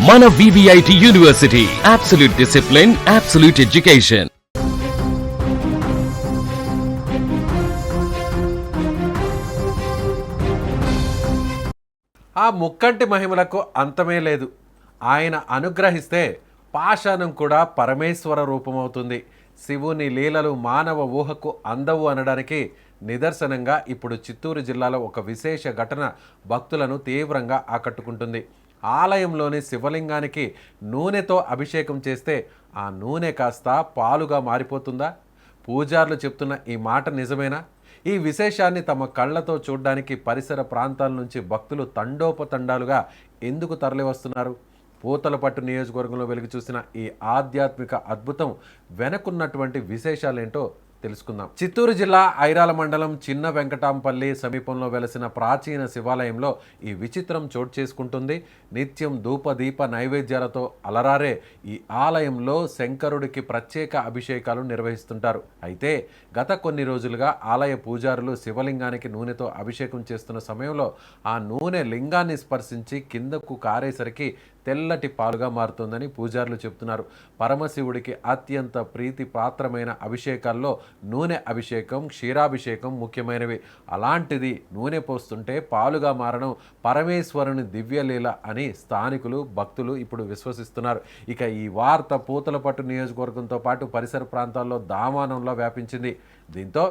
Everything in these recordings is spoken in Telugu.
మన VVIT university, absolute discipline, absolute education. ఆ ముక్కంటి మహిమలకు అంతమే లేదు. ఆయన అనుగ్రహిస్తే పాషాణం కూడా పరమేశ్వర రూపమవుతుంది. శివుని లీలలు మానవ ఊహకు అందవు అనడానికి నిదర్శనంగా ఇప్పుడు చిత్తూరు జిల్లాలో ఒక విశేష ఘటన భక్తులను తీవ్రంగా ఆకట్టుకుంటుంది. ఆలయంలోని శివలింగానికి నూనెతో అభిషేకం చేస్తే ఆ నూనె కాస్త పాలుగా మారిపోతుందా? పూజారులు చెప్తున్న ఈ మాట నిజమేనా? ఈ విశేషాన్ని తమ కళ్ళతో చూడడానికి పరిసర ప్రాంతాల నుంచి భక్తులు తండోపతండాలుగా ఎందుకు తరలివస్తున్నారు? పూతలపట్టు నియోజకవర్గంలో వెలుగు చూసిన ఈ ఆధ్యాత్మిక అద్భుతం వెనకున్నటువంటి విశేషాలేంటో తెలుసుకుందాం. చిత్తూరు జిల్లా ఐరాల మండలం చిన్న వెంకటాంపల్లి సమీపంలో వెలసిన ప్రాచీన శివాలయంలో ఈ విచిత్రం చోటు చేసుకుంటుంది. నిత్యం ధూప దీప నైవేద్యాలతో అలరారే ఈ ఆలయంలో శంకరుడికి ప్రత్యేక అభిషేకాలు నిర్వహిస్తుంటారు. అయితే గత కొన్ని రోజులుగా ఆలయ పూజారులు శివలింగానికి నూనెతో అభిషేకం చేస్తున్న సమయంలో ఆ నూనె లింగాన్ని స్పర్శించి కిందకు కారేసరికి తెల్లటి పాలుగా మారుతుందని పూజారులు చెబుతున్నారు. పరమశివుడికి అత్యంత ప్రీతి పాత్రమైన అభిషేకాల్లో నూనె అభిషేకం, క్షీరాభిషేకం ముఖ్యమైనవి. అలాంటిది నూనె పోస్తుంటే పాలుగా మారడం పరమేశ్వరుని దివ్యలీల అని స్థానికులు, భక్తులు ఇప్పుడు విశ్వసిస్తున్నారు. ఇక ఈ వార్త పూతలపట్టు నియోజకవర్గంతో పాటు పరిసర ప్రాంతాల్లో దామానంలో వ్యాపించింది. దీంతో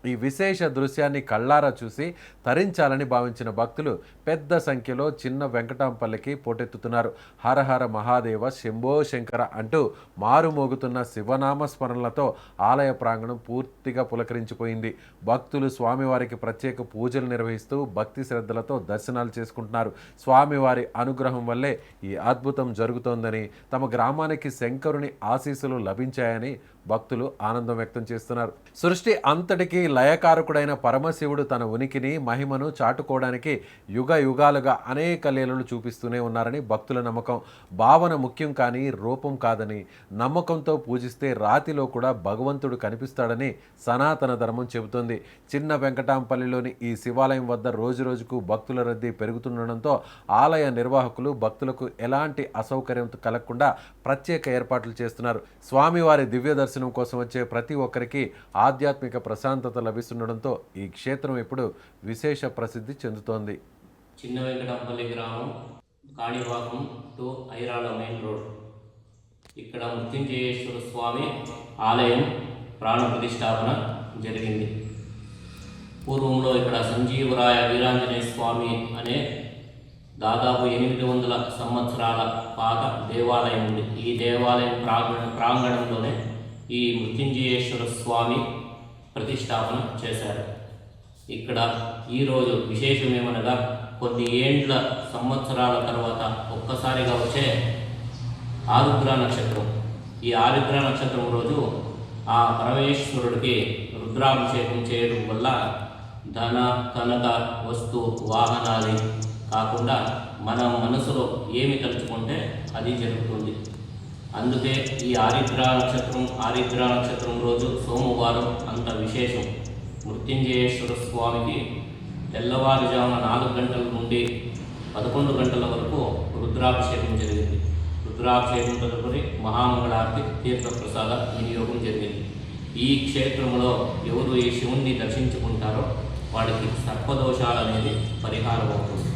ఈ విశేష దృశ్యాన్ని కళ్ళారా చూసి తరించాలని భావించిన భక్తులు పెద్ద సంఖ్యలో చిన్న వెంకటాంపల్లికి పోటెత్తుతున్నారు. హరహర మహాదేవ, శంభో శంకర అంటూ మారుమోగుతున్న శివనామ స్మరణలతో ఆలయ ప్రాంగణం పూర్తిగా పులకరించిపోయింది. భక్తులు స్వామివారికి ప్రత్యేక పూజలు నిర్వహిస్తూ భక్తి శ్రద్ధలతో దర్శనాలు చేసుకుంటున్నారు. స్వామివారి అనుగ్రహం వల్లే ఈ అద్భుతం జరుగుతోందని, తమ గ్రామానికి శంకరుని ఆశీస్సులు లభించాయని భక్తులు ఆనందం వ్యక్తం చేస్తున్నారు. సృష్టి అంతటికీ లయకారకుడైన పరమశివుడు తన ఉనికిని, మహిమను చాటుకోవడానికి యుగ యుగాలుగా అనేక లీలలు చూపిస్తూనే ఉన్నారని భక్తుల నమ్మకం. భావన ముఖ్యం కానీ రూపం కాదని, నమ్మకంతో పూజిస్తే రాతిలో కూడా భగవంతుడు కనిపిస్తాడని సనాతన ధర్మం చెబుతోంది. చిన్న వెంకటాంపల్లిలోని ఈ శివాలయం వద్ద రోజురోజుకు భక్తుల రద్దీ పెరుగుతుండడంతో ఆలయ నిర్వాహకులు భక్తులకు ఎలాంటి అసౌకర్యం కలగకుండా ప్రత్యేక ఏర్పాట్లు చేస్తున్నారు. స్వామివారి దివ్య దర్శనం కోసం వచ్చే ప్రతి ఒక్కరికి ఆధ్యాత్మిక ప్రశాంతత లభిస్తుండడంతో ఈ క్షేత్రం ఇప్పుడు విశేష ప్రసిద్ధి చెందుతోంది. చిన్న వెంకటాంపల్లి గ్రామం, కాణివాకం టు ఐరాల మెయిన్ రోడ్. ఇక్కడ మృత్యుంజయేశ్వర స్వామి ఆలయం ప్రాణ ప్రతిష్టాపన జరిగింది. పూర్వంలో ఇక్కడ సంజీవరాయ వీరాంజనేయ స్వామి అనే దాదాపు 800 సంవత్సరాల పాత దేవాలయం ఉంది. ఈ దేవాలయం ప్రాంగణంలోనే ఈ మృత్యుంజయేశ్వర స్వామి ప్రతిష్టాపన చేశారు. ఇక్కడ ఈరోజు విశేషం ఏమనగా కొన్ని ఏండ్ల సంవత్సరాల తర్వాత ఒక్కసారిగా వచ్చే ఆరుద్ర నక్షత్రం. ఈ ఆరుద్ర నక్షత్రం రోజు ఆ పరమేశ్వరుడికి రుద్రాభిషేకం చేయడం వల్ల ధన, కనక, వస్తు, వాహనాలు కాకుండా మన మనసులో ఏమి తలుచుకుంటే అది జరుగుతుంది. అందుకే ఈ ఆరుద్ర నక్షత్రం రోజు సోమవారం అంత విశేషం. మృత్యుంజయేశ్వర స్వామికి తెల్లవారుజామున 4 గంటల నుండి 11 గంటల వరకు రుద్రాభిషేకం జరిగింది. రుద్రాభిషేకం తదుపరి మహామంగళారతి, తీర్థప్రసాద వినియోగం జరిగింది. ఈ క్షేత్రంలో ఎవరు ఈ శివుణ్ణి దర్శించుకుంటారో వాడికి సర్పదోషాలు అనేది పరిహారం అవుతుంది.